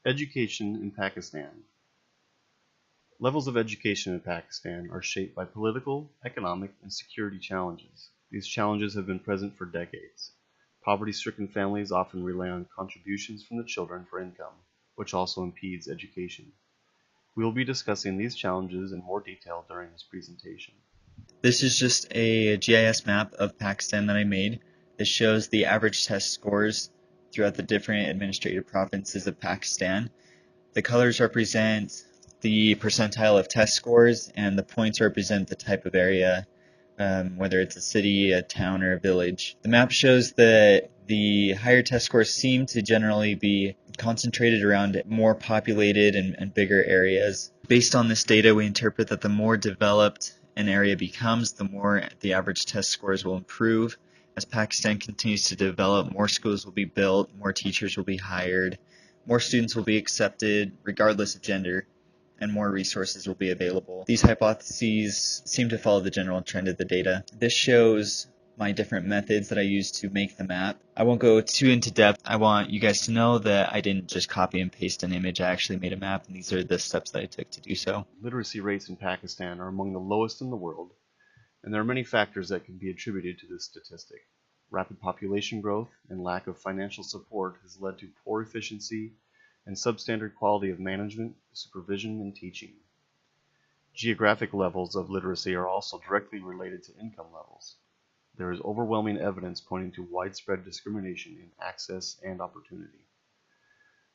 Education in Pakistan. Levels of education in Pakistan are shaped by political, economic, and security challenges. These challenges have been present for decades. Poverty-stricken families often rely on contributions from the children for income, which also impedes education. We will be discussing these challenges in more detail during this presentation. This is just a GIS map of Pakistan that I made. This shows the average test scores throughout the different administrative provinces of Pakistan. The colors represent the percentile of test scores, and the points represent the type of area, whether it's a city, a town, or a village. The map shows that the higher test scores seem to generally be concentrated around more populated and bigger areas. Based on this data, we interpret that the more developed an area becomes, the more the average test scores will improve. As Pakistan continues to develop, more schools will be built, more teachers will be hired, more students will be accepted regardless of gender, and more resources will be available. These hypotheses seem to follow the general trend of the data. This shows my different methods that I use to make the map. I won't go too into depth. I want you guys to know that I didn't just copy and paste an image. I actually made a map, and these are the steps that I took to do so. Literacy rates in Pakistan are among the lowest in the world, and there are many factors that can be attributed to this statistic. Rapid population growth and lack of financial support has led to poor efficiency and substandard quality of management, supervision, and teaching. Geographic levels of literacy are also directly related to income levels. There is overwhelming evidence pointing to widespread discrimination in access and opportunity.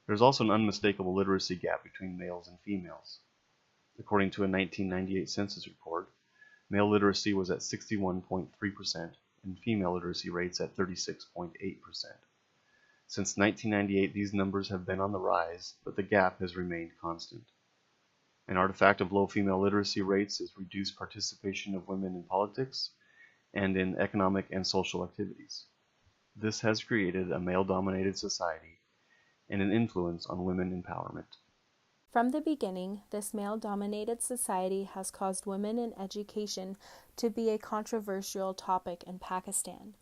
There is also an unmistakable literacy gap between males and females. According to a 1998 census report, male literacy was at 61.3% and female literacy rates at 36.8%. Since 1998, these numbers have been on the rise, but the gap has remained constant. An artifact of low female literacy rates is reduced participation of women in politics and in economic and social activities. This has created a male-dominated society and an influence on women empowerment. From the beginning, this male-dominated society has caused women in education to be a controversial topic in Pakistan.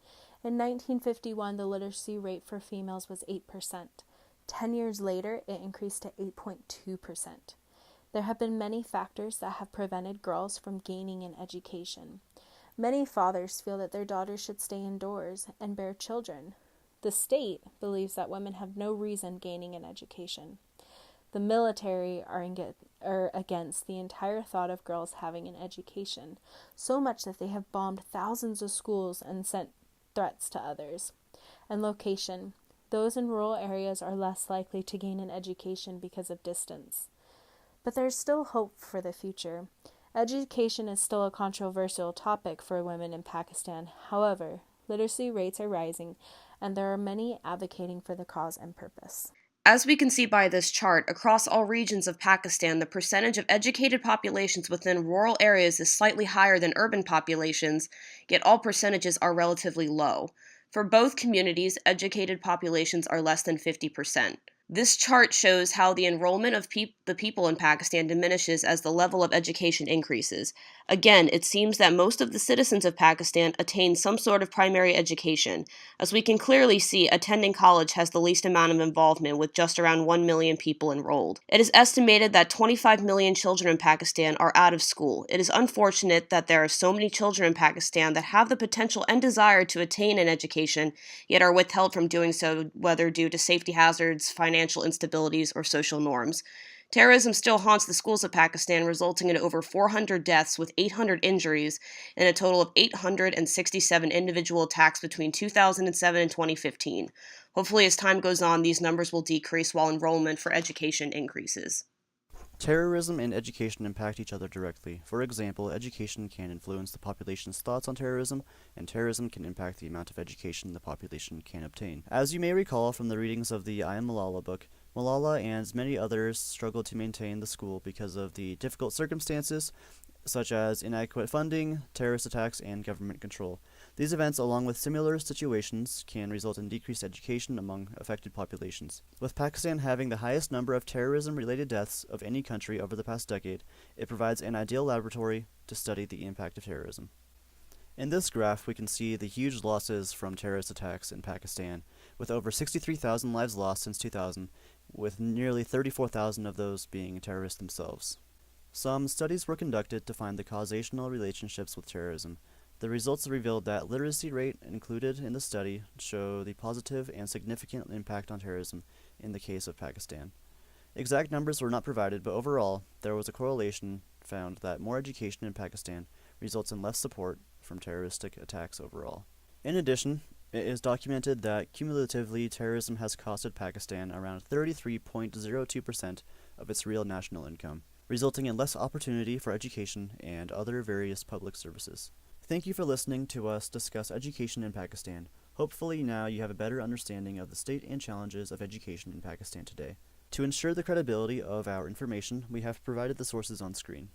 In 1951, the literacy rate for females was 8%. 10 years later, it increased to 8.2%. There have been many factors that have prevented girls from gaining an education. Many fathers feel that their daughters should stay indoors and bear children. The state believes that women have no reason gaining an education. The military are against the entire thought of girls having an education, so much that they have bombed thousands of schools and sent threats to others. And location. Those in rural areas are less likely to gain an education because of distance. But there's still hope for the future. Education is still a controversial topic for women in Pakistan. However, literacy rates are rising, and there are many advocating for the cause and purpose. As we can see by this chart, across all regions of Pakistan, the percentage of educated populations within rural areas is slightly higher than urban populations, yet all percentages are relatively low. For both communities, educated populations are less than 50%. This chart shows how the enrollment of the people in Pakistan diminishes as the level of education increases. Again, it seems that most of the citizens of Pakistan attain some sort of primary education. As we can clearly see, attending college has the least amount of involvement, with just around 1 million people enrolled. It is estimated that 25 million children in Pakistan are out of school. It is unfortunate that there are so many children in Pakistan that have the potential and desire to attain an education, yet are withheld from doing so, whether due to safety hazards, financial instabilities, or social norms. Terrorism still haunts the schools of Pakistan, resulting in over 400 deaths with 800 injuries and a total of 867 individual attacks between 2007 and 2015. Hopefully, as time goes on, these numbers will decrease while enrollment for education increases. Terrorism and education impact each other directly. For example, education can influence the population's thoughts on terrorism, and terrorism can impact the amount of education the population can obtain. As you may recall from the readings of the I Am Malala book, Malala and many others struggled to maintain the school because of the difficult circumstances, such as inadequate funding, terrorist attacks, and government control. These events, along with similar situations, can result in decreased education among affected populations. With Pakistan having the highest number of terrorism-related deaths of any country over the past decade, it provides an ideal laboratory to study the impact of terrorism. In this graph, we can see the huge losses from terrorist attacks in Pakistan, with over 63,000 lives lost since 2000, with nearly 34,000 of those being terrorists themselves. Some studies were conducted to find the causational relationships with terrorism. The results revealed that literacy rate included in the study show the positive and significant impact on terrorism in the case of Pakistan. Exact numbers were not provided, but overall, there was a correlation found that more education in Pakistan results in less support from terroristic attacks overall. In addition, it is documented that cumulatively terrorism has costed Pakistan around 33.02% of its real national income, resulting in less opportunity for education and other various public services. Thank you for listening to us discuss education in Pakistan. Hopefully now you have a better understanding of the state and challenges of education in Pakistan today. To ensure the credibility of our information, we have provided the sources on screen.